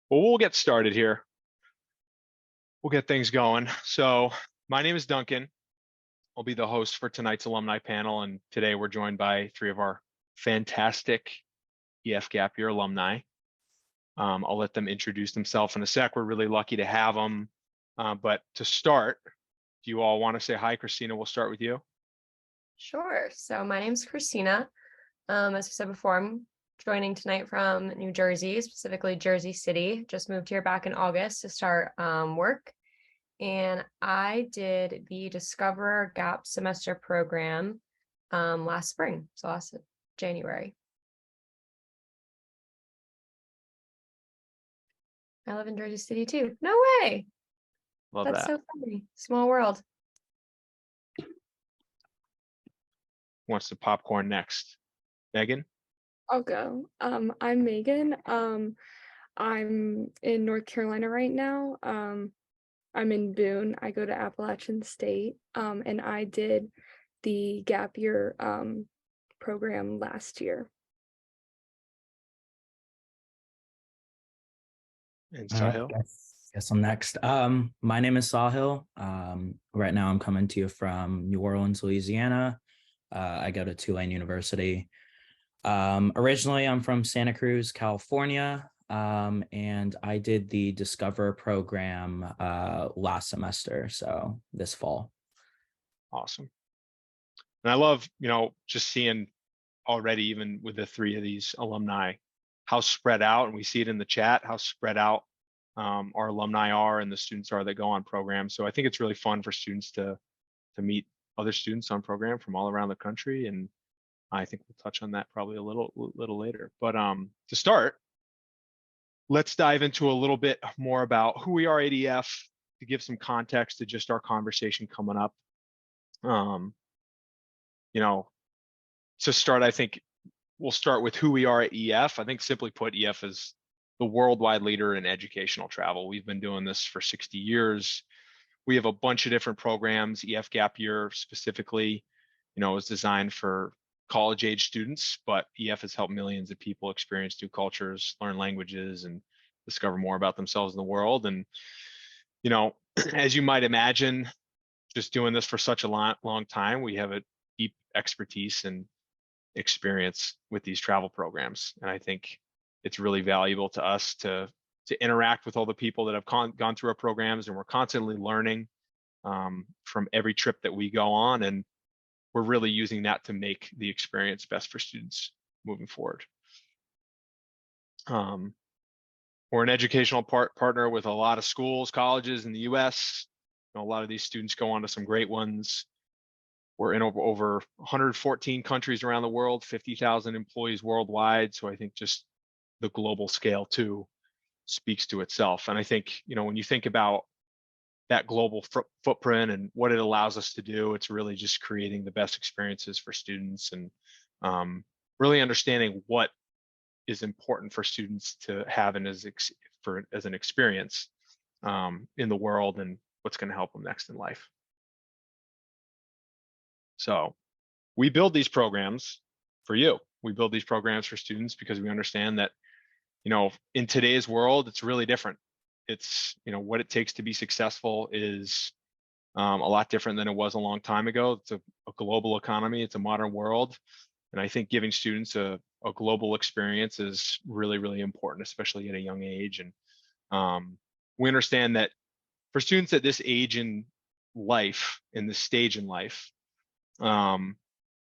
Well, we'll get started here. We'll get things going. So, my name is Duncan. I'll be the host for tonight's alumni panel, and today we're joined by three of our fantastic EF Gap Year alumni. I'll let them introduce themselves in a sec. We're really lucky to have them. But to start, do you all want to say hi? Cristina, we'll start with you. Sure. So my name's Cristina. As I said before, I'm joining tonight from New Jersey, specifically Jersey City. Just moved here back in August to start work. And I did the Discover Gap semester program last spring, so last January. I live in Jersey City too. No way. Love That's that. so funny. Small world. Who wants to popcorn next? Meagan? I'll go. I'm Meagan. I'm in North Carolina right now. I'm in Boone. I go to Appalachian State. And I did the gap year program last year. And All right, Sahil? guess I'm next. My name is Sahil. Right now I'm coming to you from New Orleans, Louisiana. I go to Tulane University. Originally, I'm from Santa Cruz, California, and I did the Discover program last semester, so this fall. Awesome. And I love, just seeing already, even with the three of these alumni, how spread out, and we see it in the chat, how spread out our alumni are and the students are that go on programs. So I think it's really fun for students to meet other students on program from all around the country. And I think we'll touch on that probably a little later. But to start, let's dive into a little bit more about who we are at EF to give some context to just our conversation coming up. To start, I think we'll start with who we are at EF. I think simply put, EF is the worldwide leader in educational travel. We've been doing this for 60 years. We have a bunch of different programs. EF Gap Year specifically, is designed for college age students, but EF has helped millions of people experience new cultures, learn languages, and discover more about themselves in the world. And, as you might imagine, just doing this for such a long time, we have a deep expertise and experience with these travel programs. And I think it's really valuable to us to interact with all the people that have gone through our programs, and we're constantly learning from every trip that we go on, and we're really using that to make the experience best for students moving forward. We're an educational partner with a lot of schools, colleges in the US. A lot of these students go on to some great ones. We're in over 114 countries around the world, 50,000 employees worldwide. So I think just the global scale too speaks to itself. And I think, when you think about that global footprint and what it allows us to do, it's really just creating the best experiences for students and really understanding what is important for students to have as an experience in the world and what's going to help them next in life. So we build these programs for you. We build these programs for students because we understand that, in today's world, it's really different. It's, what it takes to be successful is a lot different than it was a long time ago. It's a global economy. It's a modern world. And I think giving students a global experience is really, really important, especially at a young age. And we understand that for students at this age in life, in this stage in life,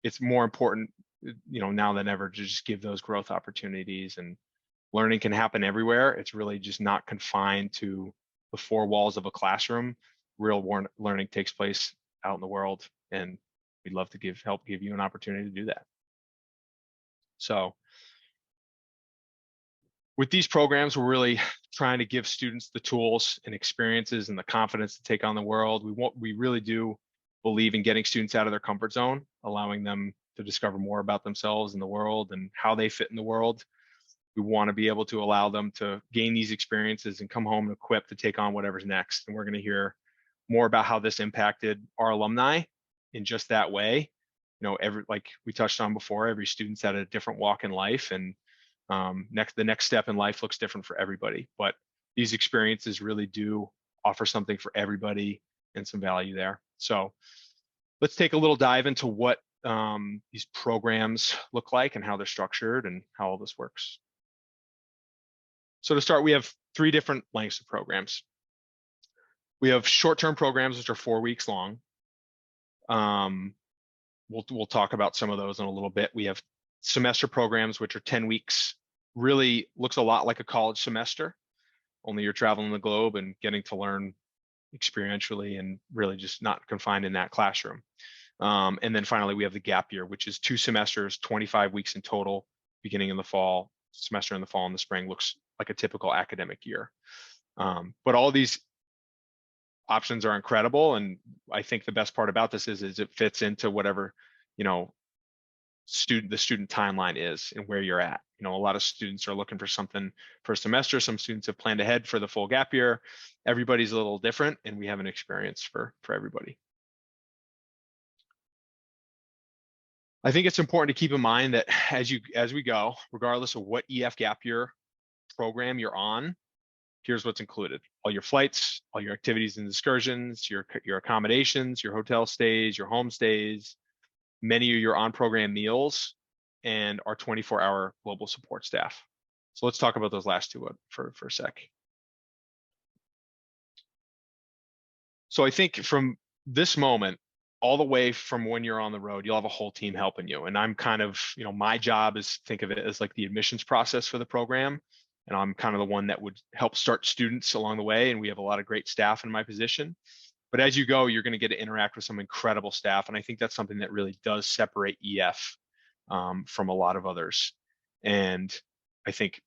it's more important, now than ever, to just give those growth opportunities. And learning can happen everywhere. It's really just not confined to the four walls of a classroom. Real learning takes place out in the world, and we'd love to help give you an opportunity to do that. So with these programs, we're really trying to give students the tools and experiences and the confidence to take on the world. We really do believe in getting students out of their comfort zone, allowing them to discover more about themselves and the world and how they fit in the world. We want to be able to allow them to gain these experiences and come home equipped to take on whatever's next. And we're going to hear more about how this impacted our alumni in just that way. Like we touched on before, every student's at a different walk in life, and the next step in life looks different for everybody. But these experiences really do offer something for everybody and some value there. So let's take a little dive into what these programs look like and how they're structured and how all this works. So to start, we have 3 different lengths of programs. We have short-term programs, which are 4 weeks long. We'll talk about some of those in a little bit. We have semester programs, which are 10 weeks. Really looks a lot like a college semester, only you're traveling the globe and getting to learn experientially and really just not confined in that classroom. And then finally, we have the gap year, which is 2 semesters, 25 weeks in total, beginning in the fall, semester in the fall and the spring. Looks like a typical academic year. But all these options are incredible. And I think the best part about this is it fits into whatever, the student timeline is and where you're at. A lot of students are looking for something for a semester. Some students have planned ahead for the full gap year. Everybody's a little different, and we have an experience for everybody. I think it's important to keep in mind that as we go, regardless of what EF gap year program you're on, here's what's included: all your flights, all your activities and excursions, your accommodations, your hotel stays, your home stays, many of your on-program meals, and our 24-hour global support staff. So let's talk about those last 2 for a sec. So I think from this moment, all the way from when you're on the road, you'll have a whole team helping you. And I'm kind of, my job is, think of it as like the admissions process for the program. And I'm kind of the one that would help start students along the way. And we have a lot of great staff in my position. But as you go, you're going to get to interact with some incredible staff. And I think that's something that really does separate EF from a lot of others. And I think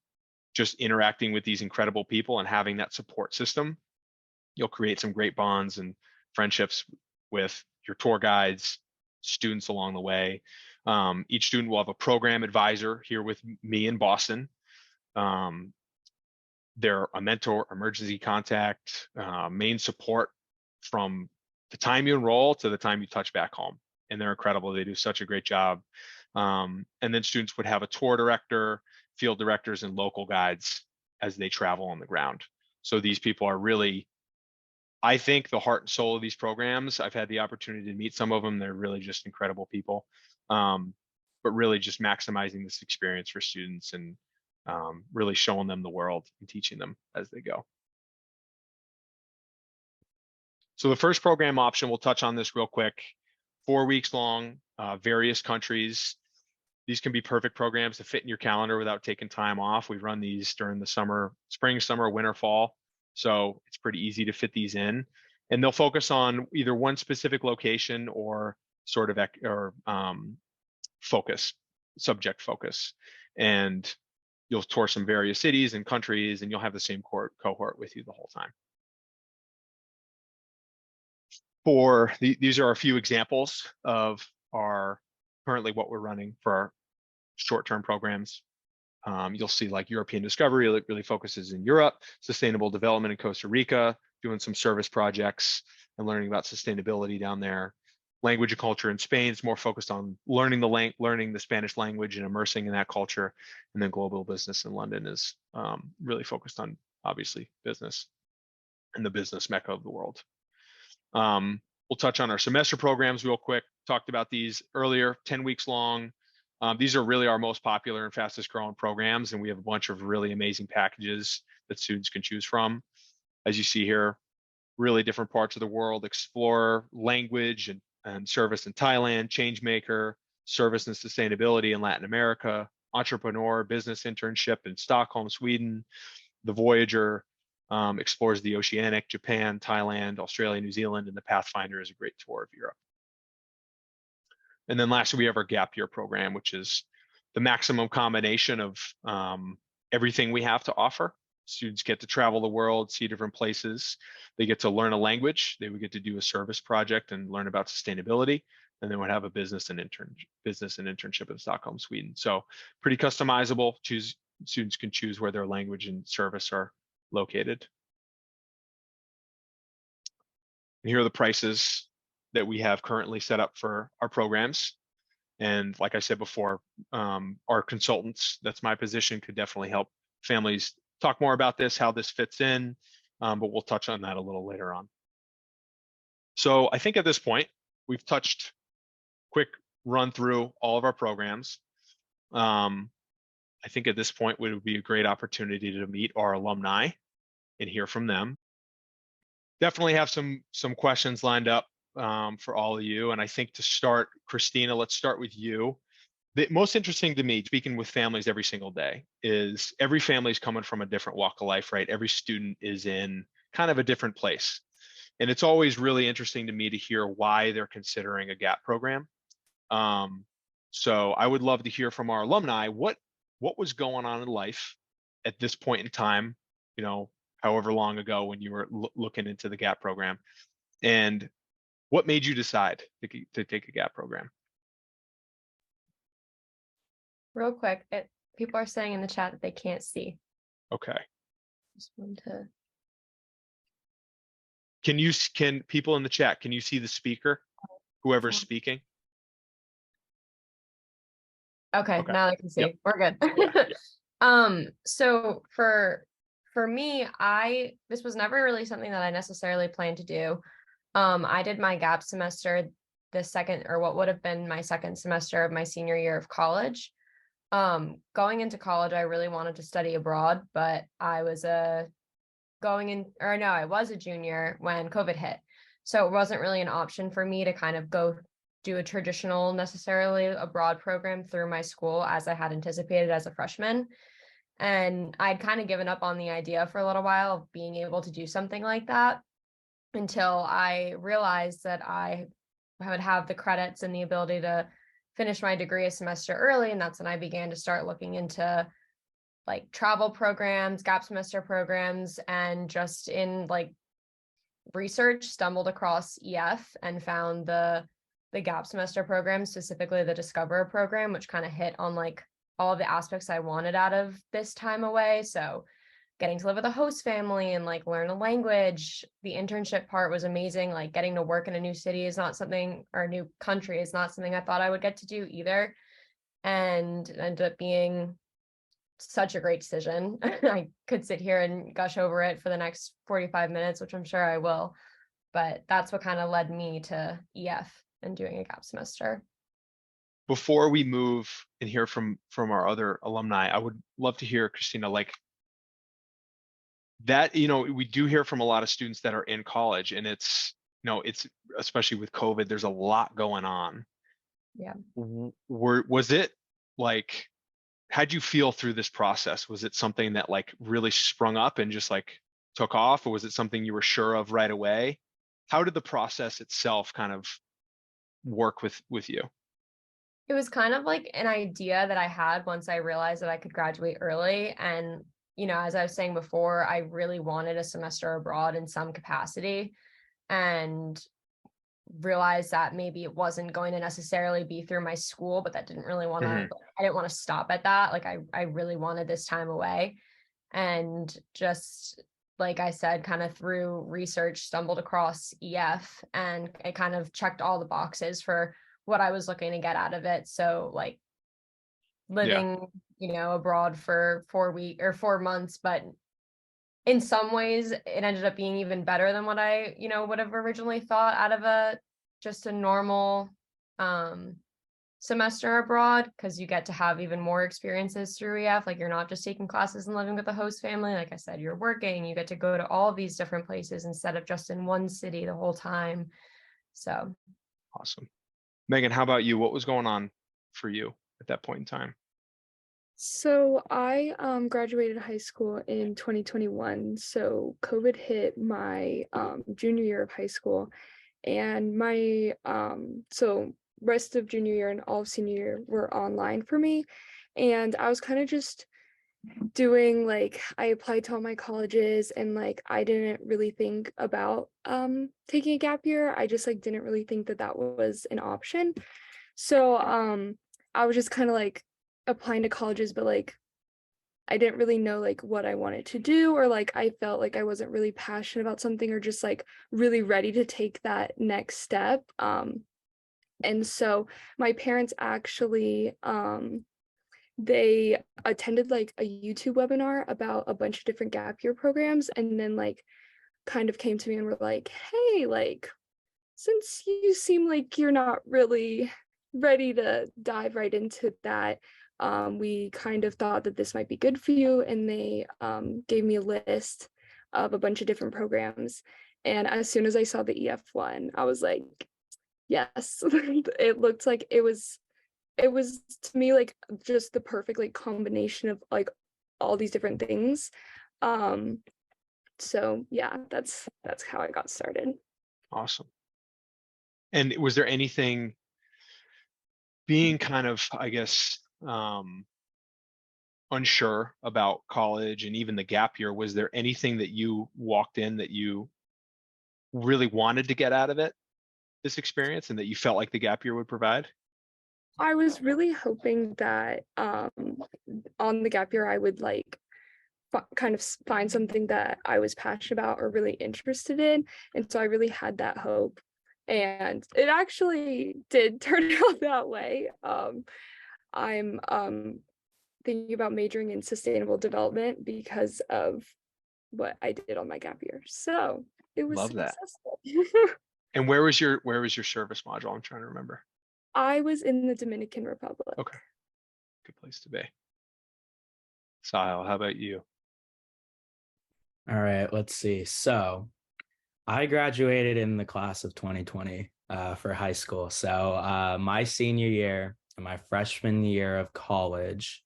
just interacting with these incredible people and having that support system, you'll create some great bonds and friendships with your tour guides, students along the way. Each student will have a program advisor here with me in Boston. They're a mentor, emergency contact, main support from the time you enroll to the time you touch back home. And they're incredible. They do such a great job. And then students would have a tour director, field directors, and local guides as they travel on the ground. So these people are really, I think, the heart and soul of these programs. I've had the opportunity to meet some of them. They're really just incredible people, but really just maximizing this experience for students and really showing them the world and teaching them as they go. So the first program option, we'll touch on this real quick. 4 weeks long, various countries. These can be perfect programs to fit in your calendar without taking time off. We run these during the summer, spring, summer, winter, fall. So it's pretty easy to fit these in. And they'll focus on either one specific location or sort of focus, subject focus. And you'll tour some various cities and countries, and you'll have the same cohort with you the whole time. These are a few examples of our currently what we're running for our short-term programs. You'll see like European Discovery really focuses in Europe, Sustainable Development in Costa Rica, doing some service projects and learning about sustainability down there. Language and Culture in Spain is more focused on learning the Spanish language and immersing in that culture. And then Global Business in London is really focused on, obviously, business and the business mecca of the world. We'll touch on our semester programs real quick. Talked about these earlier, 10 weeks long. These are really our most popular and fastest growing programs, and we have a bunch of really amazing packages that students can choose from. As you see here, really different parts of the world: Explorer, language and service in Thailand, Changemaker, service and sustainability in Latin America, Entrepreneur, business internship in Stockholm, Sweden. The Voyager explores the oceanic, Japan, Thailand, Australia, New Zealand, and the Pathfinder is a great tour of Europe. And then lastly, we have our gap year program, which is the maximum combination of everything we have to offer. Students get to travel the world, see different places. They get to learn a language. They would get to do a service project and learn about sustainability. And then would have a business and internship in Stockholm, Sweden. So pretty customizable. Students can choose where their language and service are located. And here are the prices that we have currently set up for our programs. And like I said before, our consultants, that's my position, could definitely help families talk more about this, how this fits in, but we'll touch on that a little later on. So I think at this point, we've touched quick run through all of our programs. I think at this point, it would be a great opportunity to meet our alumni and hear from them. Definitely have some questions lined up for all of you. And I think to start, Cristina, let's start with you. The most interesting to me, speaking with families every single day, is every family is coming from a different walk of life, right? Every student is in kind of a different place. And it's always really interesting to me to hear why they're considering a GAP program. So I would love to hear from our alumni, what was going on in life at this point in time, you know, however long ago when you were looking into the GAP program, and what made you decide to take a GAP program? Real quick, people are saying in the chat that they can't see. Okay. Just want to. Can people in the chat, can you see the speaker, whoever's speaking? Okay, now I can see. Yep. We're good. Yeah. So for me, this was never really something that I necessarily planned to do. I did my gap semester the second, or what would have been my second semester of my senior year of college. Going into college, I really wanted to study abroad, but I was I was a junior when COVID hit. So it wasn't really an option for me to kind of go do a traditional necessarily abroad program through my school as I had anticipated as a freshman. And I'd kind of given up on the idea for a little while of being able to do something like that until I realized that I would have the credits and the ability to finish my degree a semester early. And that's when I began to start looking into like travel programs, gap semester programs, and just in like research stumbled across EF and found the gap semester program, specifically the Discover program, which kind of hit on like all of the aspects I wanted out of this time away. So getting to live with a host family and like learn a language. The internship part was amazing. Like getting to work in a new city is not something, or a new country is not something I thought I would get to do either. And it ended up being such a great decision. I could sit here and gush over it for the next 45 minutes, which I'm sure I will. But that's what kind of led me to EF and doing a gap semester. Before we move and hear from our other alumni, I would love to hear, Cristina, like that, you know, we do hear from a lot of students that are in college, and it's, you know, it's especially with COVID, there's a lot going on. Yeah. Was it like, how'd you feel through this process? Was it something that like really sprung up and just like took off, or was it something you were sure of right away? How did the process itself kind of work with you? It was kind of like an idea that I had once I realized that I could graduate early. And, you know, as I was saying before, I really wanted a semester abroad in some capacity, and realized that maybe it wasn't going to necessarily be through my school, but that didn't really want to, I didn't want to stop at that. Like I really wanted this time away. And just like I said, kind of through research, stumbled across EF, and it kind of checked all the boxes for what I was looking to get out of it. So like living, you know, abroad for 4 months, but in some ways it ended up being even better than what I, you know, would have originally thought out of just a normal semester abroad, because you get to have even more experiences through EF. Like you're not just taking classes and living with a host family. Like I said, you're working, you get to go to all of these different places instead of just in one city the whole time. So awesome. Meagan, how about you? What was going on for you at that point in time? So I graduated high school in 2021. So COVID hit my junior year of high school, and my so rest of junior year and all of senior year were online for me. And I was kind of just doing like, I applied to all my colleges, and like I didn't really think about taking a gap year. I just like didn't really think that that was an option. So I was just kind of like applying to colleges, but like I didn't really know like what I wanted to do, or like I felt like I wasn't really passionate about something, or just like really ready to take that next step. And so my parents actually they attended like a YouTube webinar about a bunch of different gap year programs, and then like kind of came to me and were like, hey, like, since you seem like you're not really ready to dive right into that, we kind of thought that this might be good for you. And they gave me a list of a bunch of different programs. And as soon as I saw the EF one, I was like, yes. It looked like it was to me like just the perfect like combination of like all these different things. So yeah, that's how I got started. Awesome. And was there anything, being kind of, I guess, unsure about college and even the gap year, was there anything that you walked in that you really wanted to get out of it, this experience, and that you felt like the gap year would provide? I was really hoping that on the gap year I would like kind of find something that I was passionate about or really interested in, and so I really had that hope, and it actually did turn out that way. I'm thinking about majoring in sustainable development because of what I did on my gap year, so it was Love that. successful. And where was your service module? I'm trying to remember. I was in the Dominican Republic. Okay, good place to be. Sahil, how about you? All right, let's see. So I graduated in the class of 2020 for high school. So my senior year and my freshman year of college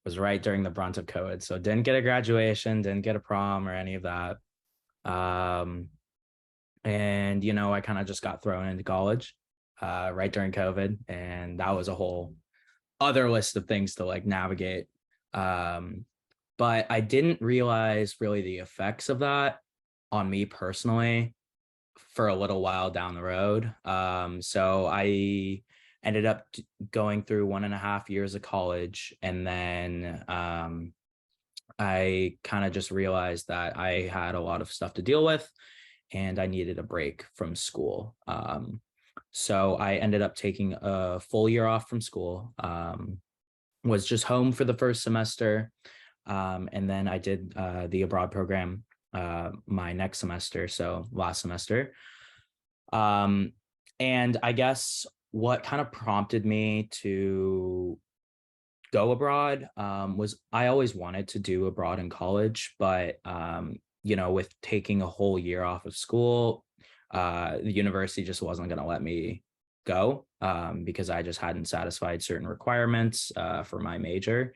was right during the brunt of COVID. So didn't get a graduation, didn't get a prom or any of that. And, I kind of just got thrown into college right during COVID. And that was a whole other list of things to like navigate. But I didn't realize really the effects of that on me personally for a little while down the road. So I ended up going through 1.5 years of college, and then I kind of just realized that I had a lot of stuff to deal with and I needed a break from school. So I ended up taking a full year off from school, was just home for the first semester. And then I did the abroad program my next semester, so last semester. And I guess what kind of prompted me to go abroad was I always wanted to do abroad in college, but with taking a whole year off of school, the university just wasn't going to let me go because I just hadn't satisfied certain requirements for my major.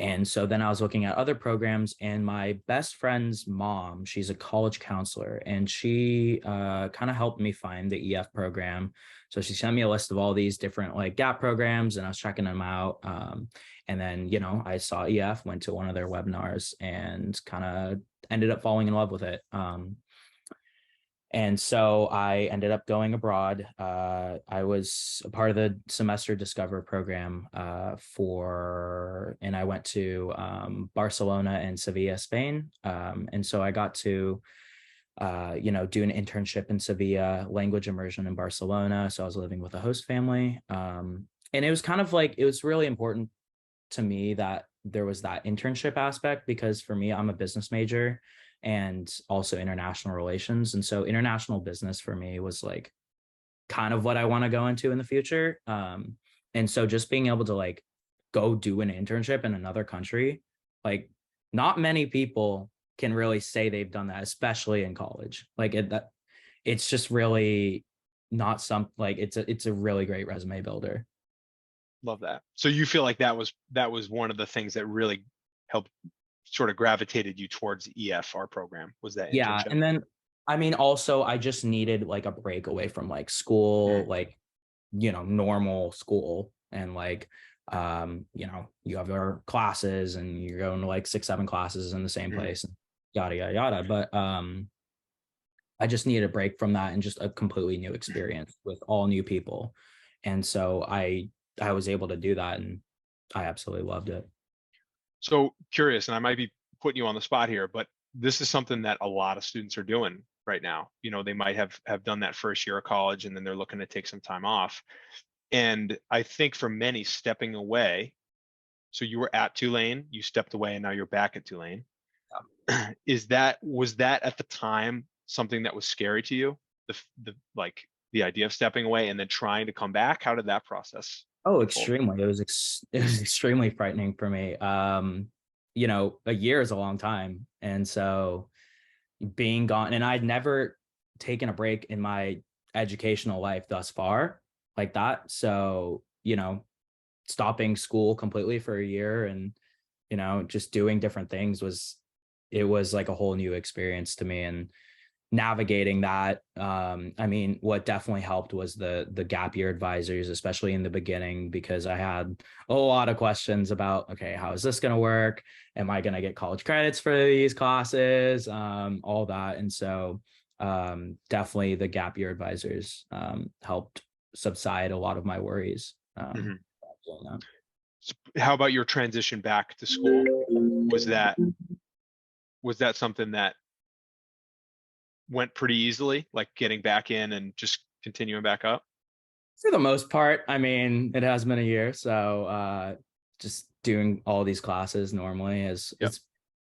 And so then I was looking at other programs, and my best friend's mom, she's a college counselor, and she kind of helped me find the EF program. So she sent me a list of all these different like gap programs, and I was checking them out. And then, I saw EF, went to one of their webinars, and kind of ended up falling in love with it. And so I ended up going abroad. I was a part of the semester Discover program and I went to Barcelona and Sevilla, Spain. And so I got to, do an internship in Sevilla, language immersion in Barcelona. So I was living with a host family. And it was kind of like, it was really important to me that there was that internship aspect, because for me, I'm a business major and also international relations. And so international business for me was like kind of what I want to go into in the future. And so just being able to like go do an internship in another country, like not many people can really say they've done that, especially in college. Like it's just really not like it's a really great resume builder. Love that. So you feel like that was one of the things that really helped sort of gravitated you towards the EF, our program, was that Yeah. internship? And then, I mean, also I just needed like a break away from like school, like, normal school. And like, you have your classes and you're going to like 6-7 classes in the same place, and yada, yada, yada. But I just needed a break from that and just a completely new experience with all new people. And so I was able to do that, and I absolutely loved it. So curious, and I might be putting you on the spot here, but this is something that a lot of students are doing right now. They might have done that first year of college, and then they're looking to take some time off. And I think for many, stepping away, so you were at Tulane, you stepped away, and now you're back at Tulane. Was that at the time something that was scary to you? The idea of stepping away and then trying to come back? How did that process Oh, unfold? extremely. It was extremely frightening for me. A year is a long time. And so being gone, and I'd never taken a break in my educational life thus far like that. So, stopping school completely for a year and, just doing different things it was like a whole new experience to me. And navigating that, what definitely helped was the gap year advisors, especially in the beginning, because I had a lot of questions about, okay, how is this going to work? Am I going to get college credits for these classes? All that. And so definitely the gap year advisors helped subside a lot of my worries. Mhm. How about your transition back to school? Was that something that went pretty easily, like getting back in and just continuing back up? For the most part, it has been a year, so just doing all these classes normally is Yep.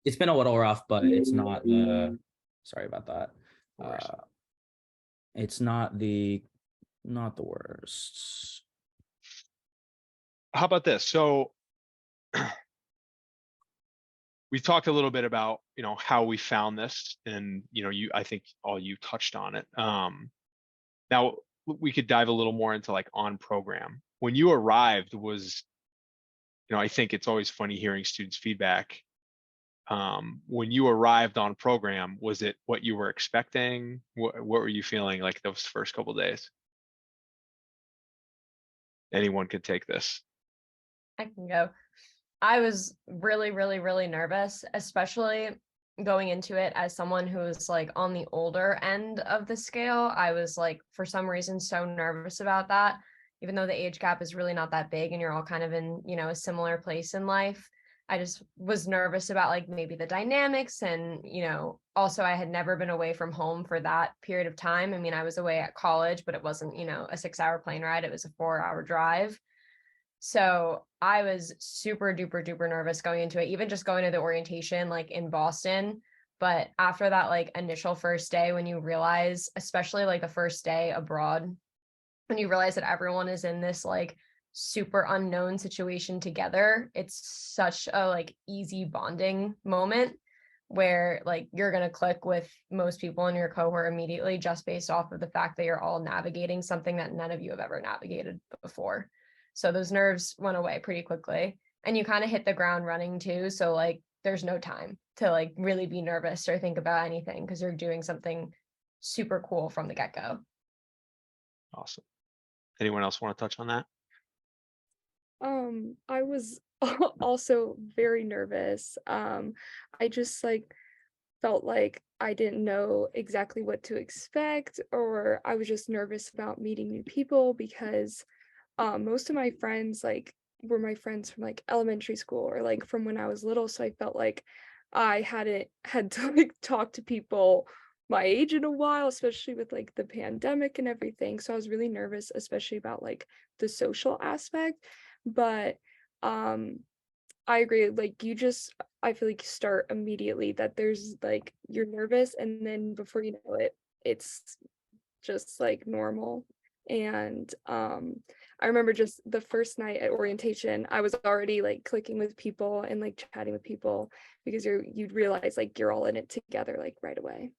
it's been a little rough, but it's not the sorry about that. No worries. It's not the worst. How about this? So we talked a little bit about, how we found this, and, I think all you touched on it. Now we could dive a little more into like on program. When you arrived, I think it's always funny hearing students' feedback. When you arrived on program, was it what you were expecting? What were you feeling like those first couple days? Anyone could take this. I can go. I was really, really, really nervous, especially going into it as someone who's like on the older end of the scale. I was like, for some reason, so nervous about that, even though the age gap is really not that big and you're all kind of in, a similar place in life. I just was nervous about like maybe the dynamics and, also I had never been away from home for that period of time. I was away at college, but it wasn't, a 6-hour plane ride. It was a 4-hour drive. So I was super duper duper nervous going into it, even just going to the orientation like in Boston. But after that like initial first day, when you realize, especially like the first day abroad, when you realize that everyone is in this like super unknown situation together, it's such a like easy bonding moment where like you're going to click with most people in your cohort immediately just based off of the fact that you're all navigating something that none of you have ever navigated before. So those nerves went away pretty quickly and you kind of hit the ground running too. So like there's no time to like really be nervous or think about anything because you're doing something super cool from the get-go. Awesome. Anyone else want to touch on that? I was also very nervous. I just like felt like I didn't know exactly what to expect, or I was just nervous about meeting new people because most of my friends like were my friends from like elementary school or like from when I was little. So I felt like I hadn't had to like talk to people my age in a while, especially with like the pandemic and everything. So I was really nervous, especially about like the social aspect. But I agree, like I feel like you start immediately that there's like you're nervous and then before you know it, it's just like normal. And I remember just the first night at orientation, I was already like clicking with people and like chatting with people because you'd realize like you're all in it together like right away.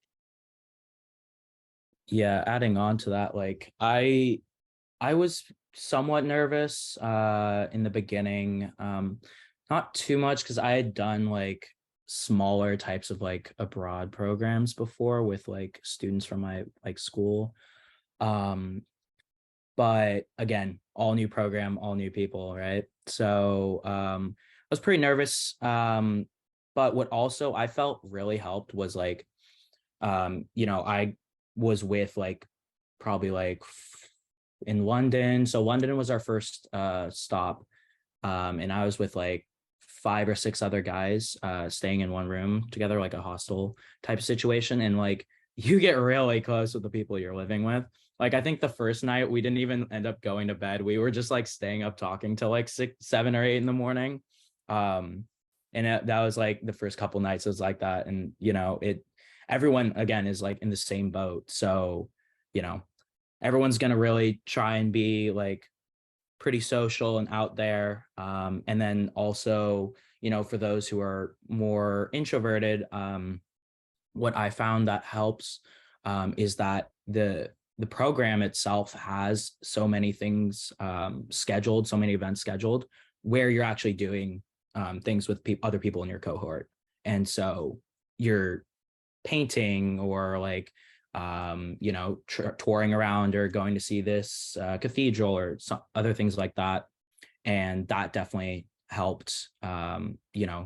Yeah, adding on to that, like I was somewhat nervous in the beginning. Not too much because I had done like smaller types of like abroad programs before with like students from my like school. But again, all new program, all new people, right? So I was pretty nervous. But what also I felt really helped was like I was with like probably like in London. So London was our first stop. And I was with like 5 or 6 other guys staying in one room together, like a hostel type of situation. And like you get really close with the people you're living with. Like, I think the first night we didn't even end up going to bed. We were just like staying up talking till like 6, 7 or 8 in the morning. That was like the first couple nights was like that. And, everyone again is like in the same boat. So, everyone's going to really try and be like pretty social and out there. And then also, for those who are more introverted, what I found that helps is that the program itself has so many things scheduled, so many events scheduled, where you're actually doing things with other people in your cohort. And so you're painting or like, touring around or going to see this cathedral or some other things like that. And that definitely helped,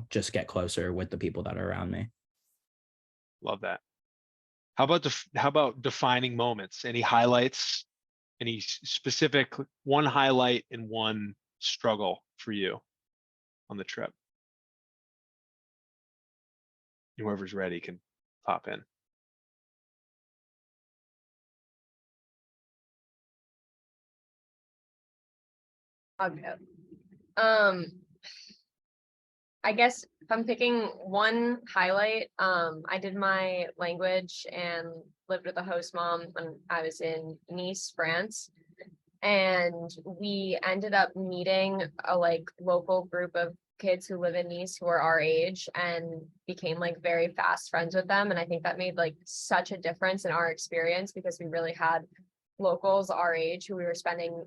just get closer with the people that are around me. Love that. How about defining moments? Any highlights? Any specific one highlight and one struggle for you on the trip? Whoever's ready can pop in. Okay. I guess if I'm picking one highlight, I did my language and lived with a host mom when I was in Nice, France. And we ended up meeting a like local group of kids who live in Nice who are our age and became like very fast friends with them. And I think that made like such a difference in our experience because we really had locals our age who we were spending,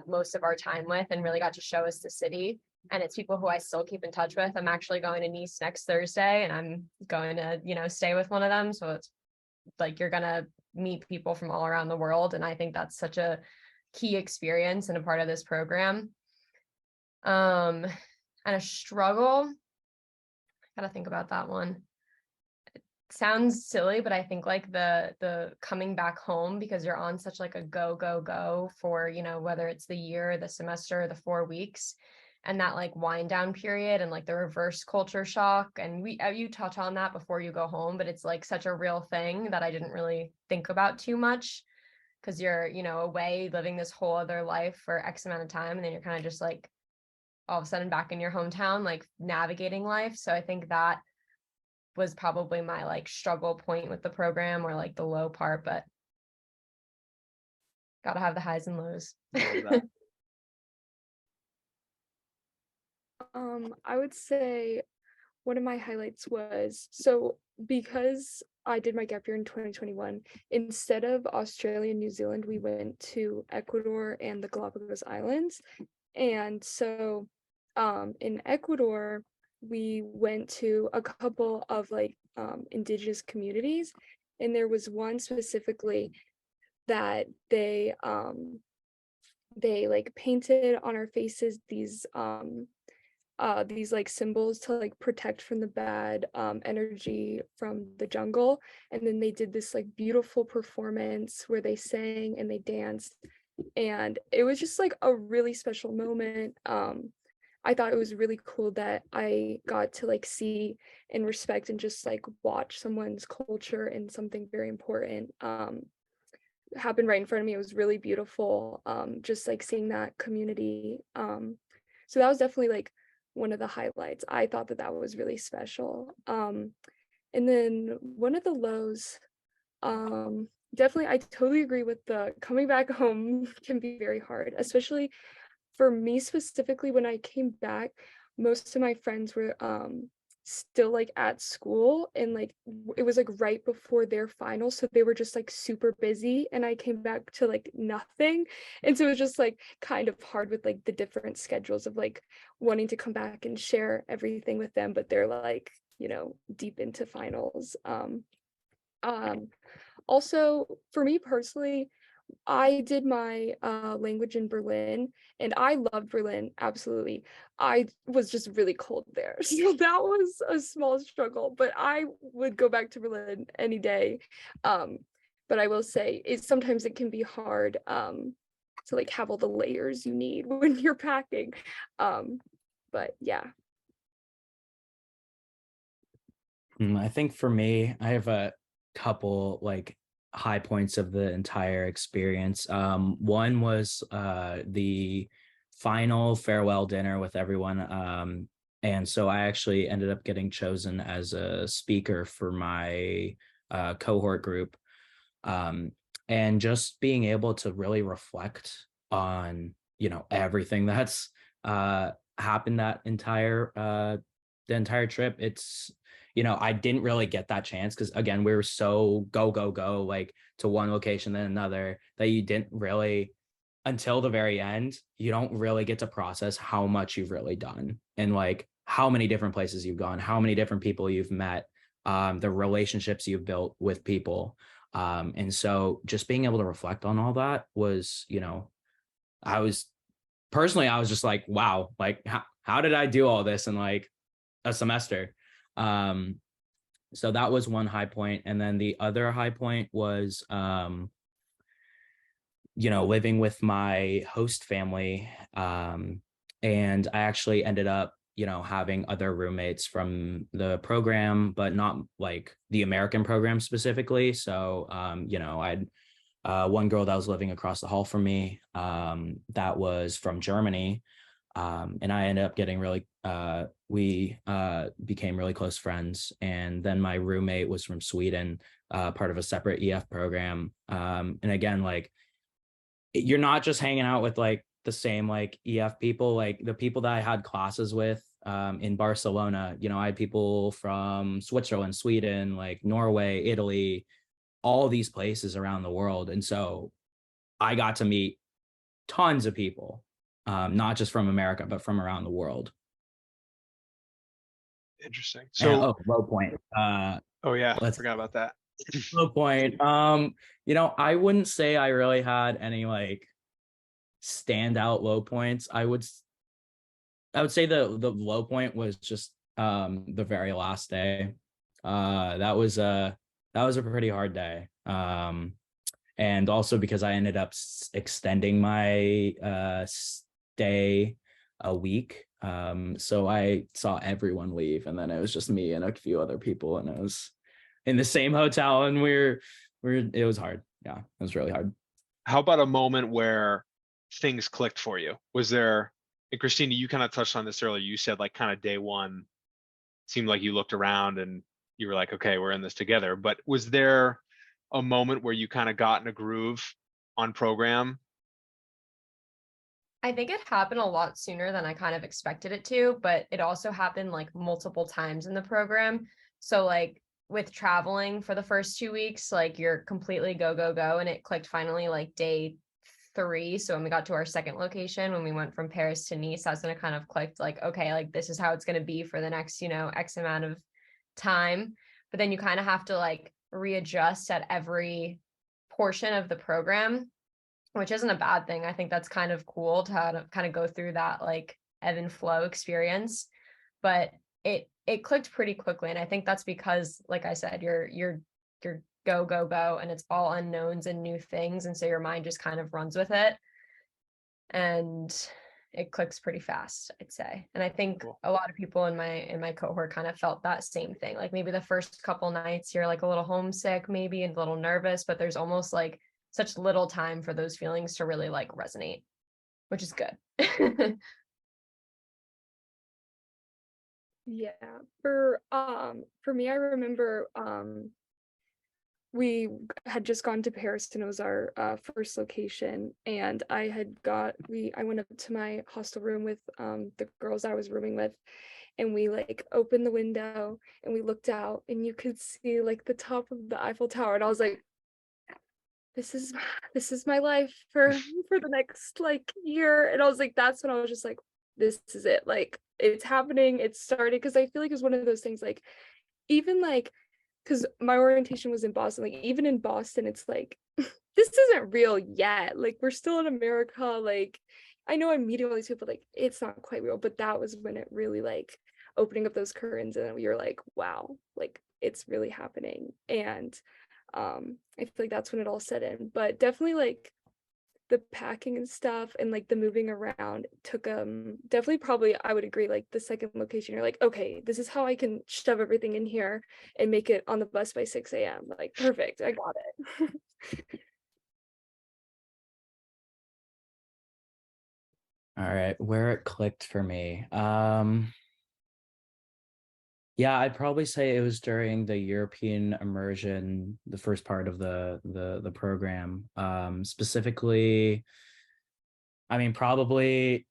most of our time with and really got to show us the city. And it's people who I still keep in touch with. I'm actually going to Nice next Thursday and I'm going to, stay with one of them. So it's like you're going to meet people from all around the world. And I think that's such a key experience and a part of this program. And a struggle, I gotta think about that one. It sounds silly, but I think like the coming back home because you're on such like a go for, whether it's the year, the semester, the 4 weeks. And that like wind down period and like the reverse culture shock. And you touch on that before you go home, but it's like such a real thing that I didn't really think about too much because you're, away living this whole other life for X amount of time. And then you're kind of just like all of a sudden back in your hometown, like navigating life. So I think that was probably my like struggle point with the program or like the low part, but gotta have the highs and lows. I would say one of my highlights was because I did my gap year in 2021, instead of Australia and New Zealand, we went to Ecuador and the Galapagos Islands. And so in Ecuador, we went to a couple of like indigenous communities, and there was one specifically that they like painted on our faces these like symbols to like protect from the bad energy from the jungle. And then they did this like beautiful performance where they sang and they danced, and it was just like a really special moment. I thought it was really cool that I got to like see and respect and just like watch someone's culture and something very important happen right in front of me. It was really beautiful, just like seeing that community. So that was definitely like one of the highlights. I thought that was really special. And then one of the lows, definitely I totally agree with the coming back home can be very hard, especially for me specifically. When I came back, most of my friends were still like at school, and like it was like right before their finals, so they were just like super busy, and I came back to like nothing. And so it was just like kind of hard with like the different schedules of like wanting to come back and share everything with them, but they're like deep into finals. Also for me personally, I did my language in Berlin, and I loved Berlin, absolutely. I was just really cold there. So that was a small struggle, but I would go back to Berlin any day. But I will say sometimes it can be hard to like have all the layers you need when you're packing. But yeah. I think for me, I have a couple like high points of the entire experience. One was the final farewell dinner with everyone. And so I actually ended up getting chosen as a speaker for my cohort group. And just being able to really reflect on, everything that's happened that the entire trip. It's, I didn't really get that chance because again, we were so go, go, go, like to one location, then another, that you didn't really, until the very end, you don't really get to process how much you've really done and like how many different places you've gone, how many different people you've met, the relationships you've built with people. And so just being able to reflect on all that was, I was just like, wow, like how did I do all this in like a semester? So that was one high point. And then the other high point was, living with my host family. And I actually ended up, having other roommates from the program, but not like the American program specifically. So, I had one girl that was living across the hall from me, that was from Germany. And I ended up getting we became really close friends. And then my roommate was from Sweden, part of a separate EF program. And again, like, you're not just hanging out with like the same like EF people, like the people that I had classes with in Barcelona, I had people from Switzerland, Sweden, like Norway, Italy, all these places around the world. And so I got to meet tons of people, not just from America, but from around the world. Interesting. And, So, low point. oh yeah, Let's forgot about that. low point. I wouldn't say I really had any like standout low points. I would say the low point was just the very last day. That was a pretty hard day. And also because I ended up extending my stay a week. So I saw everyone leave, and then it was just me and a few other people, and it was in the same hotel, and it was hard. Yeah, it was really hard. How about a moment where things clicked for you? Was there, and Christina, you kind of touched on this earlier. You said like kind of day one seemed like you looked around and you were like, okay, we're in this together. But was there a moment where you kind of got in a groove on program? I think it happened a lot sooner than I kind of expected it to, but it also happened like multiple times in the program. So like with traveling for the first 2 weeks, like you're completely go, go, go. And it clicked finally like day 3. So when we got to our second location, when we went from Paris to Nice, that's when it kind of clicked like, okay, like this is how it's going to be for the next, X amount of time. But then you kind of have to like readjust at every portion of the program, which isn't a bad thing. I think that's kind of cool to kind of go through that like ebb and flow experience. But it clicked pretty quickly. And I think that's because, like I said, you're go, go, go, and it's all unknowns and new things. And so your mind just kind of runs with it. And it clicks pretty fast, I'd say. And I think a lot of people in my cohort kind of felt that same thing. Like maybe the first couple nights you're like a little homesick, maybe and a little nervous, but there's almost like such little time for those feelings to really like resonate, which is good. Yeah, for me, I remember we had just gone to Paris, and it was our first location, and I went up to my hostel room with the girls I was rooming with, and we like opened the window and we looked out, and you could see like the top of the Eiffel Tower, and I was like, this is my life for the next like year. And I was like, that's when I was just like, this is it, like it's happening, it's starting. Because I feel like it's one of those things, like even like, because my orientation was in Boston, like even in Boston it's like this isn't real yet, like we're still in America, like I know I'm meeting all these people, like it's not quite real. But that was when it really like opening up those curtains, and you're like, wow, like it's really happening. And I feel like that's when it all set in. But definitely like the packing and stuff, and like the moving around took definitely, probably I would agree, like the second location you're like, okay, this is how I can shove everything in here and make it on the bus by 6 a.m. like perfect, I got it. All right, where it clicked for me. Yeah, I'd probably say it was during the European immersion, the first part of the program. Specifically, I mean, probably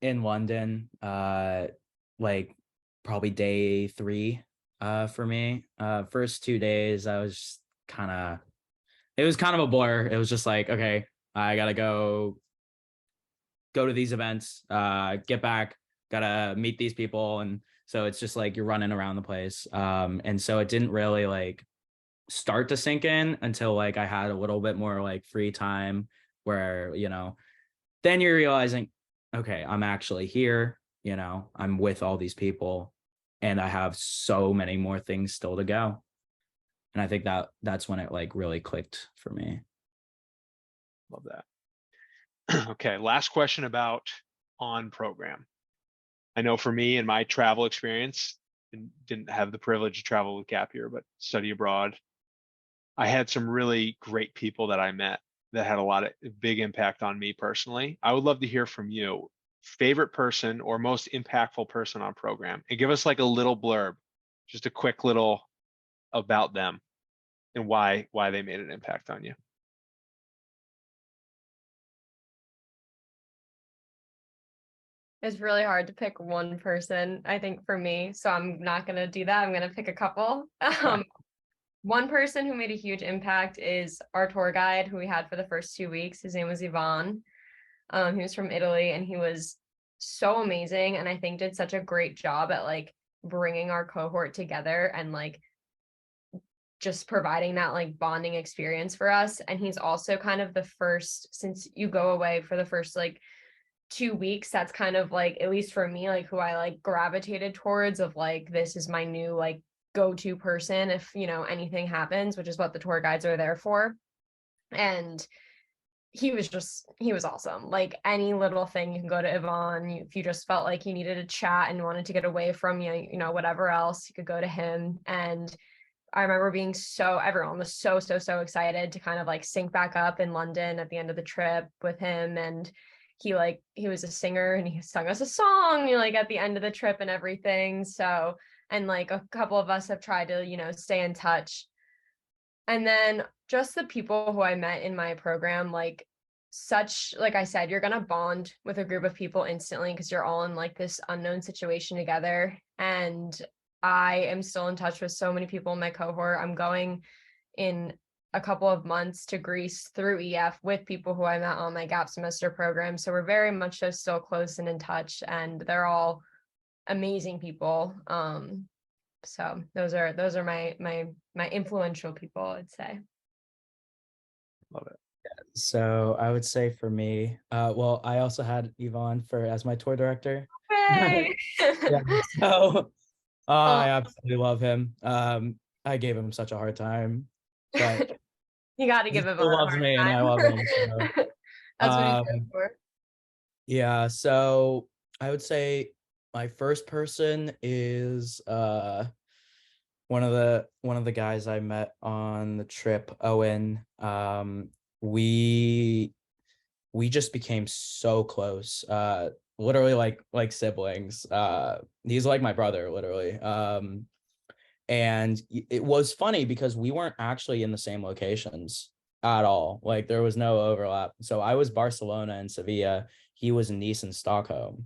in London, like probably day 3 for me. First 2 days, I was kind of, it was kind of a blur. It was just like, okay, I gotta go to these events, get back, gotta meet these people. And so it's just like you're running around the place. And so it didn't really like start to sink in until like I had a little bit more like free time where, then you're realizing, okay, I'm actually here, I'm with all these people and I have so many more things still to go. And I think that's when it like really clicked for me. Love that. Okay, last question about on program. I know for me in my travel experience, and didn't have the privilege to travel with gap year, but study abroad, I had some really great people that I met that had a lot of big impact on me personally. I would love to hear from you. Favorite person or most impactful person on program, and give us like a little blurb, just a quick little about them and why they made an impact on you. It's really hard to pick one person, I think, for me. So I'm not going to do that. I'm going to pick a couple. One person who made a huge impact is our tour guide who we had for the first 2 weeks. His name was Ivan. He was from Italy and he was so amazing. And I think did such a great job at like bringing our cohort together and like just providing that like bonding experience for us. And he's also kind of the first, since you go away for the first like 2 weeks, that's kind of like, at least for me, like who I like gravitated towards of like, this is my new like go-to person if, anything happens, which is what the tour guides are there for. And he was awesome. Like any little thing, you can go to Yvonne. If you just felt like you needed a chat and wanted to get away from whatever else, you could go to him. And I remember everyone was so excited to kind of like sync back up in London at the end of the trip with him. And he was a singer and he sung us a song, like at the end of the trip and everything. So, and like a couple of us have tried to, stay in touch. And then just the people who I met in my program, like I said, you're going to bond with a group of people instantly because you're all in like this unknown situation together. And I am still in touch with so many people in my cohort. I'm going in a couple of months to Greece through EF with people who I met on my gap semester program. So we're very much so still close and in touch, and they're all amazing people. So those are my influential people, I'd say. Love it. So I would say for me, well, I also had Yvonne as my tour director. Hey! Yeah, so I absolutely love him. I gave him such a hard time, but You got to he give him a still loves hard me and I time. love him. So. That's what he's good for. Yeah, so I would say my first person is one of the guys I met on the trip, Owen. We just became so close. Literally like siblings. He's like my brother, literally. And it was funny because we weren't actually in the same locations at all. Like there was no overlap. So I was Barcelona and Sevilla. He was in Nice and Stockholm.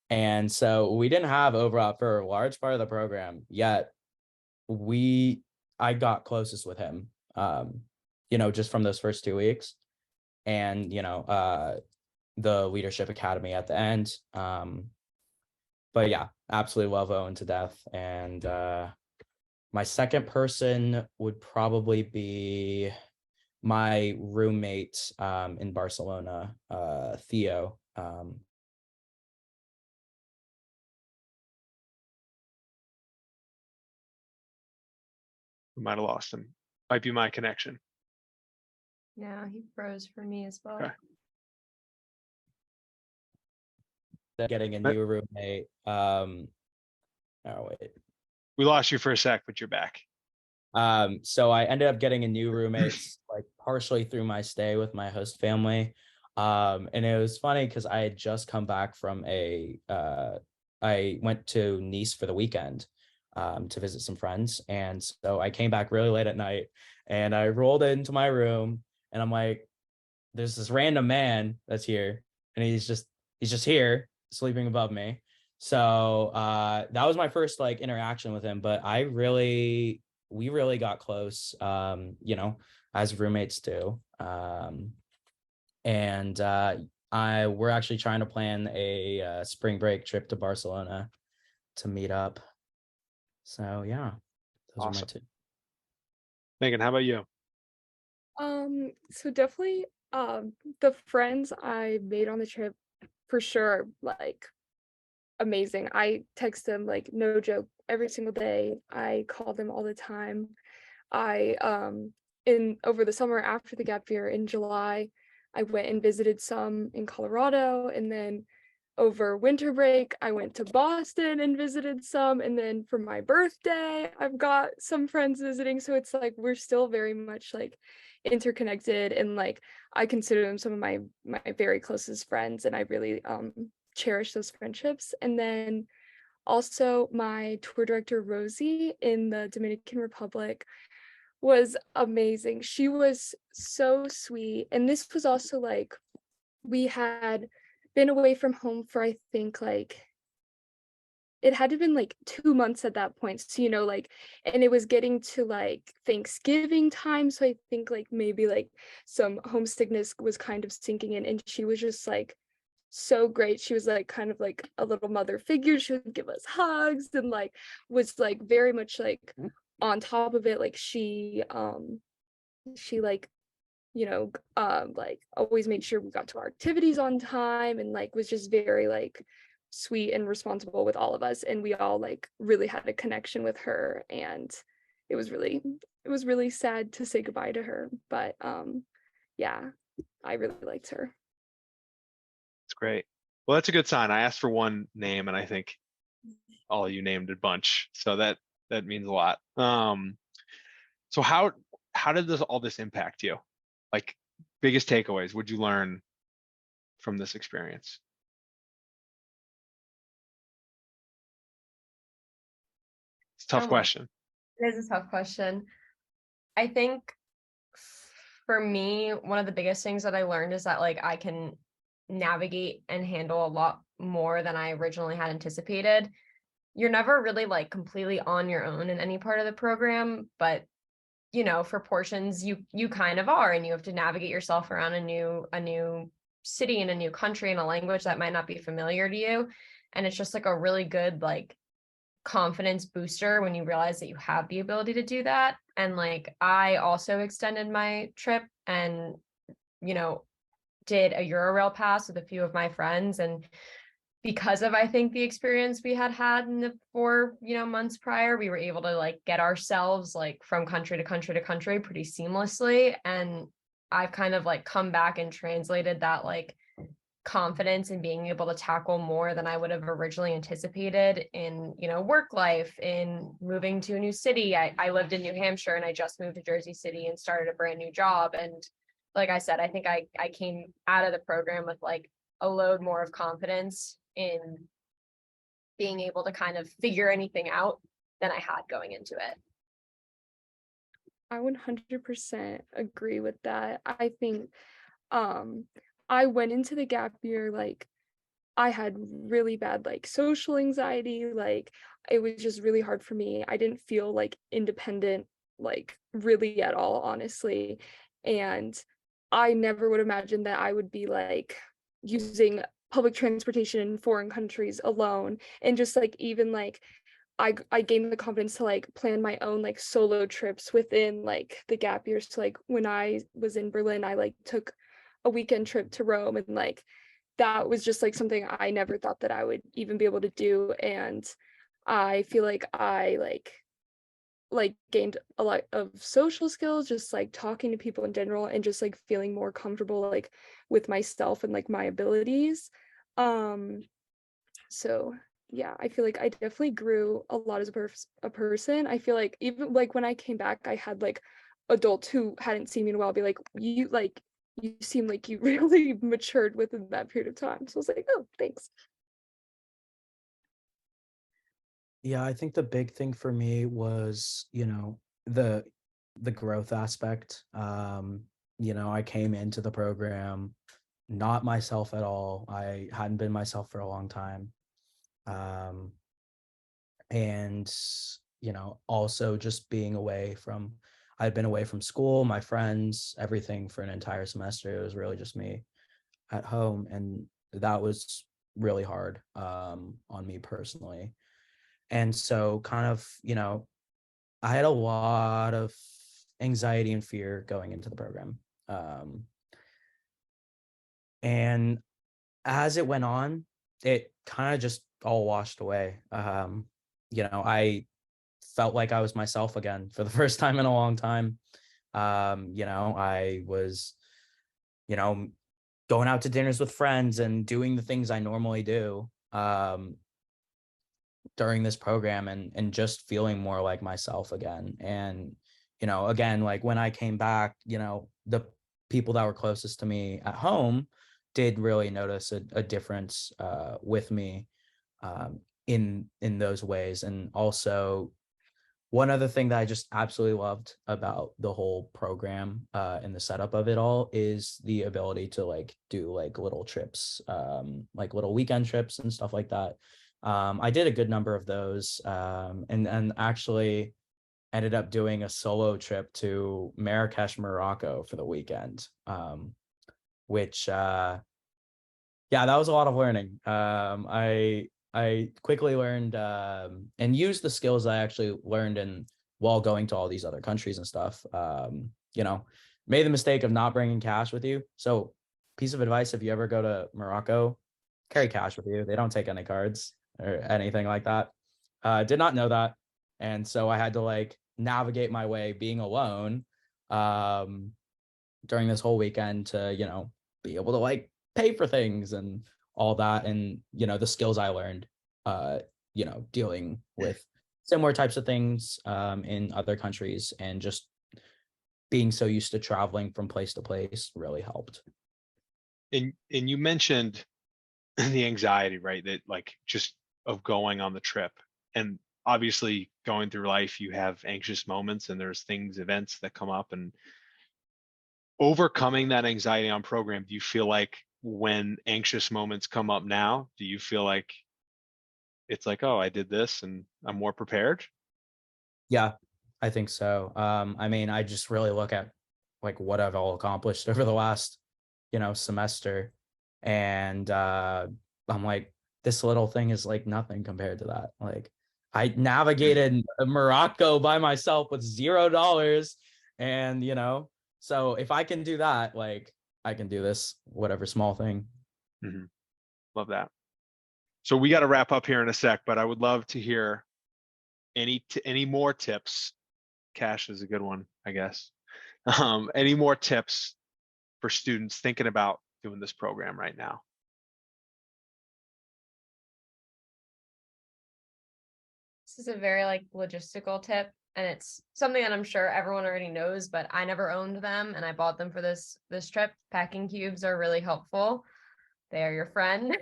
And so we didn't have overlap for a large part of the program, yet I got closest with him, just from those first 2 weeks. And, the Leadership Academy at the end. But yeah, absolutely love Owen to death. And my second person would probably be my roommate in Barcelona, Theo. We might have lost him. Might be my connection. Yeah, he froze for me as well. Okay. Getting a new roommate. Oh wait. We lost you for a sec, but you're back. So I ended up getting a new roommates like partially through my stay with my host family. And it was funny because I had just come back from I went to Nice for the weekend to visit some friends. And so I came back really late at night and I rolled into my room and I'm like, there's this random man that's here and he's just here sleeping above me. So that was my first like interaction with him, but we really got close, as roommates do. And we're actually trying to plan a spring break trip to Barcelona to meet up. So yeah, those are my Awesome. two. Meagan, how about you? So definitely the friends I made on the trip for sure, like amazing. I text them like no joke every single day. I call them all the time. I in over the summer after the gap year in July, I went and visited some in Colorado, and then over winter break I went to Boston and visited some, and then for my birthday I've got some friends visiting, so it's like we're still very much like interconnected, and like I consider them some of my very closest friends, and I really cherish those friendships. And then also my tour director Rosie in the Dominican Republic was amazing. She was so sweet. And this was also like we had been away from home for I think like it had to been like 2 months at that point. So, like, and it was getting to like Thanksgiving time. So I think like maybe like some homesickness was kind of sinking in. And she was just like so great. She was like kind of like a little mother figure. She would give us hugs and like was like very much like on top of it. Like she like like always made sure we got to our activities on time, and like was just very like sweet and responsible with all of us, and we all like really had a connection with her. And it was really sad to say goodbye to her, but yeah, I really liked her. It's great. Well, that's a good sign. I asked for one name, and I think all of you named a bunch, so that means a lot. So how did all this impact you? Like, biggest takeaways? Would you learn from this experience? It's a tough Oh my, question. it is a tough question. I think for me, one of the biggest things that I learned is that like I can navigate and handle a lot more than I originally had anticipated. You're never really like completely on your own in any part of the program, but for portions you kind of are, and you have to navigate yourself around a new city and a new country and a language that might not be familiar to you. And it's just like a really good like confidence booster when you realize that you have the ability to do that. And like I also extended my trip and you know did a Eurail pass with a few of my friends, and because of I think the experience we had in the 4 months prior, we were able to like get ourselves like from country to country to country pretty seamlessly. And I've kind of like come back and translated that like confidence in being able to tackle more than I would have originally anticipated in work life, in moving to a new city. I lived in New Hampshire and I just moved to Jersey City and started a brand new job. And like I said, I think I came out of the program with like a load more of confidence in being able to kind of figure anything out than I had going into it. I 100% agree with that. I think I went into the gap year like I had really bad like social anxiety, like it was just really hard for me. I didn't feel like independent like really at all, honestly. And I never would imagine that I would be like using public transportation in foreign countries alone, and just like even like I gained the confidence to like plan my own like solo trips within like the gap years. So like when I was in Berlin, I like took a weekend trip to Rome, and like that was just like something I never thought that I would even be able to do. And I feel like I like gained a lot of social skills, just like talking to people in general, and just like feeling more comfortable like with myself and like my abilities. So yeah, I feel like I definitely grew a lot as a person. I feel like even like when I came back, I had like adults who hadn't seen me in a while be like, you seem like you really matured within that period of time. So I was like, oh, thanks. Yeah, I think the big thing for me was, the growth aspect. I came into the program not myself at all. I hadn't been myself for a long time. Um, and also just being away from I'd been away from school, my friends, everything for an entire semester. It was really just me at home, and that was really hard on me personally. And so kind of, I had a lot of anxiety and fear going into the program. And as it went on, it kind of just all washed away. I felt like I was myself again for the first time in a long time. I was, you know, going out to dinners with friends and doing the things I normally do during this program, and just feeling more like myself again. And, again, like when I came back, the people that were closest to me at home did really notice a difference with me in those ways. And also, one other thing that I just absolutely loved about the whole program and the setup of it all is the ability to like do like little trips, like little weekend trips and stuff like that. I did a good number of those, and actually ended up doing a solo trip to Marrakesh, Morocco for the weekend, which yeah, that was a lot of learning. I quickly learned and used the skills I actually learned in while going to all these other countries and stuff. Made the mistake of not bringing cash with you. So, piece of advice: if you ever go to Morocco, carry cash with you. They don't take any cards or anything like that. Did not know that, and so I had to like navigate my way being alone during this whole weekend to be able to like pay for things and all that. And the skills I learned dealing with similar types of things in other countries, and just being so used to traveling from place to place really helped. And you mentioned the anxiety, right? That like just of going on the trip. And obviously going through life, you have anxious moments and there's things, events that come up, and overcoming that anxiety on program. Do you feel like when anxious moments come up now, do you feel like it's like, oh, I did this and I'm more prepared? Yeah, I think so. I mean, I just really look at like what I've all accomplished over the last, semester. And I'm like, this little thing is like nothing compared to that. Like I navigated Morocco by myself with $0. And, so if I can do that, like I can do this, whatever small thing. Mm-hmm. Love that. So we got to wrap up here in a sec, but I would love to hear any more tips. Cash is a good one, I guess. Any more tips for students thinking about doing this program right now? This is a very like logistical tip, and it's something that I'm sure everyone already knows, but I never owned them and I bought them for this trip. Packing cubes are really helpful. They are your friend.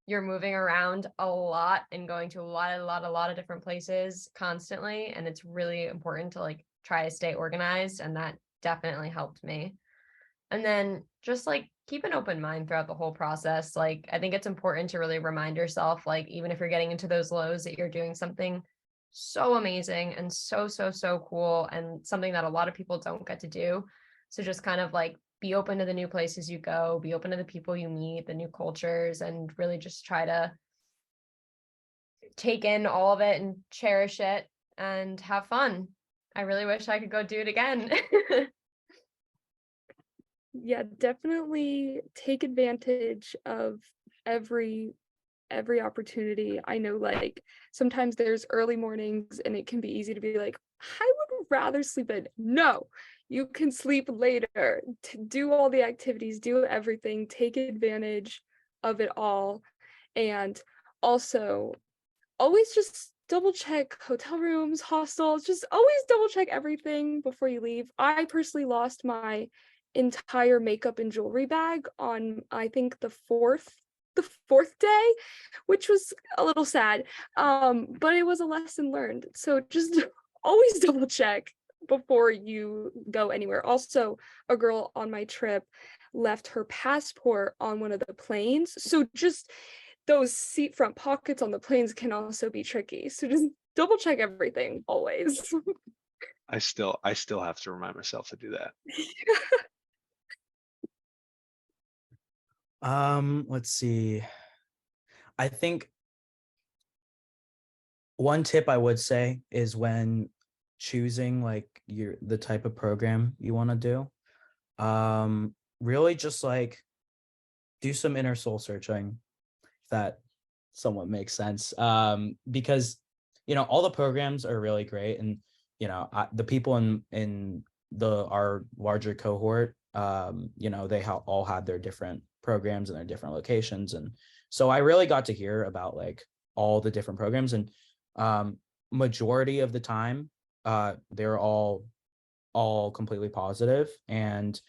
You're moving around a lot and going to a lot of different places constantly, and it's really important to like try to stay organized, and that definitely helped me. And then just like keep an open mind throughout the whole process. Like I think it's important to really remind yourself, like even if you're getting into those lows, that you're doing something so amazing and so cool, and something that a lot of people don't get to do. So just kind of like be open to the new places you go, be open to the people you meet, the new cultures, and really just try to take in all of it and cherish it and have fun. I really wish I could go do it again. Yeah, definitely take advantage of every opportunity. I know like sometimes there's early mornings and it can be easy to be like, I would rather sleep in. No, you can sleep later, to do all the activities, do everything, take advantage of it all. And also always just double check hotel rooms, hostels, just always double check everything before you leave. I personally lost my entire makeup and jewelry bag on, I think, the fourth day, which was a little sad. But it was a lesson learned. So just always double check before you go anywhere. Also, a girl on my trip left her passport on one of the planes. So just those seat front pockets on the planes can also be tricky. So just double check everything always. I still have to remind myself to do that. Let's see. I think one tip I would say is when choosing like the type of program you want to do, really just like do some inner soul searching, if that somewhat makes sense. Because all the programs are really great, and the people in our larger cohort, they all had their different programs and their different locations, and so I really got to hear about like all the different programs, and majority of the time they're all completely positive, and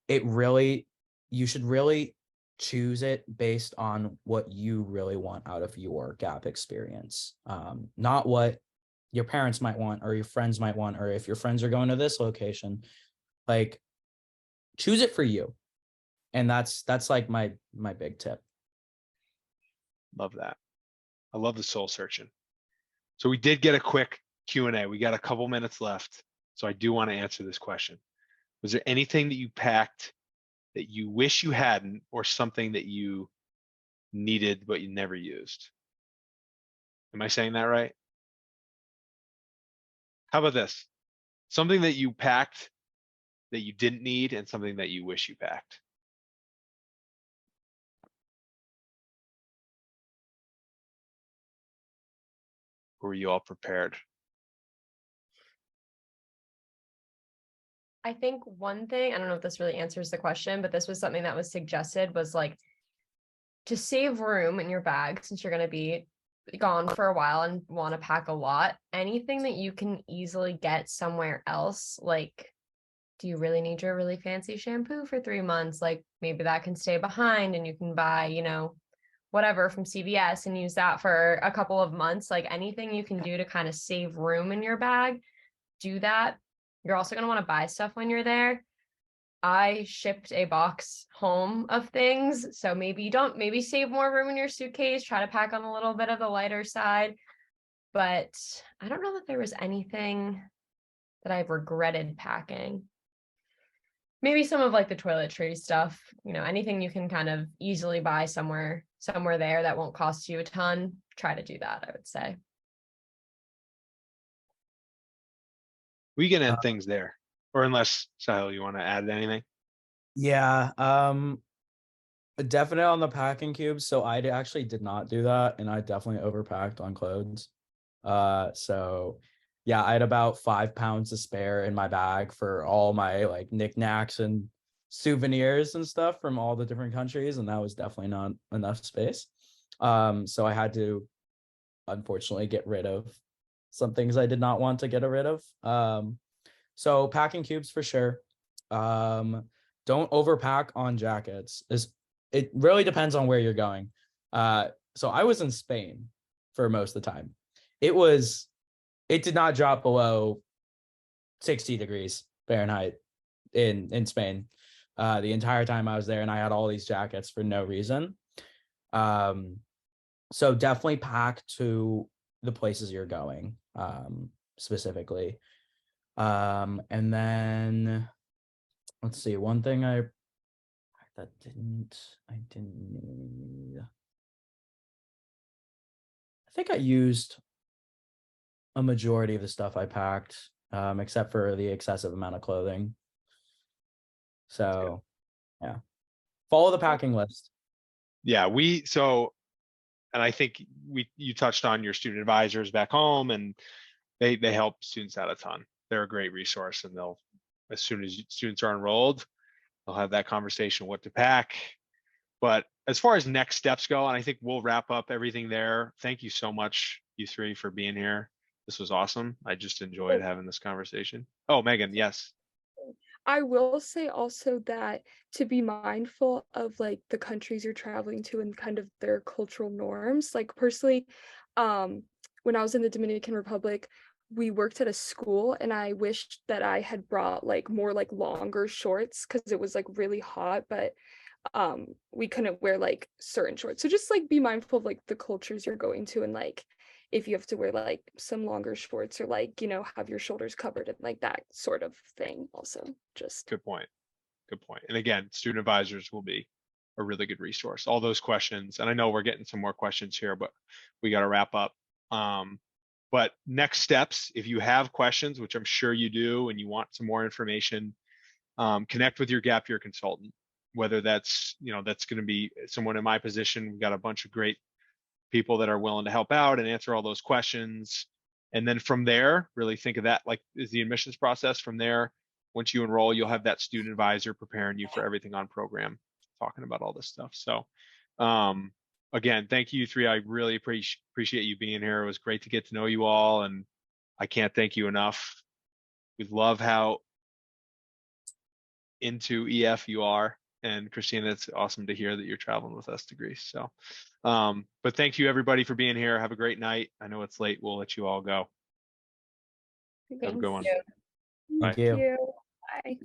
you should really choose it based on what you really want out of your gap experience, not what your parents might want or your friends might want, or if your friends are going to this location. Like, choose it for you, and that's like my big tip. Love that. I love the soul searching. So we did get a quick Q&A. We got a couple minutes left. So I do want to answer this question. Was there anything that you packed that you wish you hadn't, or something that you needed but you never used? Am I saying that right? How about this? Something that you packed that you didn't need, and something that you wish you packed. Or were you all prepared? I think one thing, I don't know if this really answers the question, but this was something that was suggested, was like to save room in your bag, since you're going to be gone for a while and want to pack a lot, anything that you can easily get somewhere else. Like, do you really need your really fancy shampoo for 3 months? Like, maybe that can stay behind and you can buy, whatever from CVS and use that for a couple of months. Like, anything you can do to kind of save room in your bag, do that. You're also going to want to buy stuff when you're there. I shipped a box home of things, so maybe save more room in your suitcase, try to pack on a little bit of the lighter side. But I don't know that there was anything that I've regretted packing. Maybe some of like the toiletry stuff, anything you can kind of easily buy somewhere there that won't cost you a ton. Try to do that, I would say. We can end things there, or unless Sahil, you want to add anything? Yeah, definitely on the packing cubes. So I actually did not do that, and I definitely overpacked on clothes. So yeah, I had about 5 pounds to spare in my bag for all my like knickknacks and souvenirs and stuff from all the different countries, and that was definitely not enough space. So I had to unfortunately get rid of some things I did not want to get rid of. So packing cubes for sure. Don't overpack on jackets. It really depends on where you're going. So I was in Spain for most of the time. It did not drop below 60 degrees Fahrenheit in Spain the entire time I was there, and I had all these jackets for no reason. So definitely pack to the places you're going, specifically. And then let's see, one thing I didn't need. I think I used a majority of the stuff I packed, except for the excessive amount of clothing. So yeah, follow the packing list. Yeah, and I think you touched on your student advisors back home, and they help students out a ton. They're a great resource, and as soon as students are enrolled, they'll have that conversation what to pack. But as far as next steps go, and I think we'll wrap up everything there. Thank you so much, you three, for being here. This was awesome. I just enjoyed having this conversation. Oh, Megan, yes. I will say also that to be mindful of like the countries you're traveling to and kind of their cultural norms. Like personally, when I was in the Dominican Republic, we worked at a school and I wished that I had brought like more like longer shorts because it was like really hot, but we couldn't wear like certain shorts. So just like be mindful of like the cultures you're going to and like if you have to wear like some longer shorts or like, you know, have your shoulders covered and like that sort of thing also. Just Good point. Good point. And again, student advisors will be a really good resource. All those questions, and I know we're getting some more questions here, but we got to wrap up. But next steps, if you have questions, which I'm sure you do, and you want some more information, connect with your gap year consultant, whether that's, you know, that's going to be someone in my position. We've got a bunch of great people that are willing to help out and answer all those questions. And then from there, really think of that like is the admissions process. From there, once you enroll, you'll have that student advisor preparing you for everything on program, talking about all this stuff. So again, thank you three. I really appreciate you being here. It was great to get to know you all, and I can't thank you enough. We love how into EF you are. And Cristina, it's awesome to hear that you're traveling with us to Greece. So, but thank you everybody for being here. Have a great night. I know it's late. We'll let you all go. Have a good one. you. Bye. Thank you. you. Bye.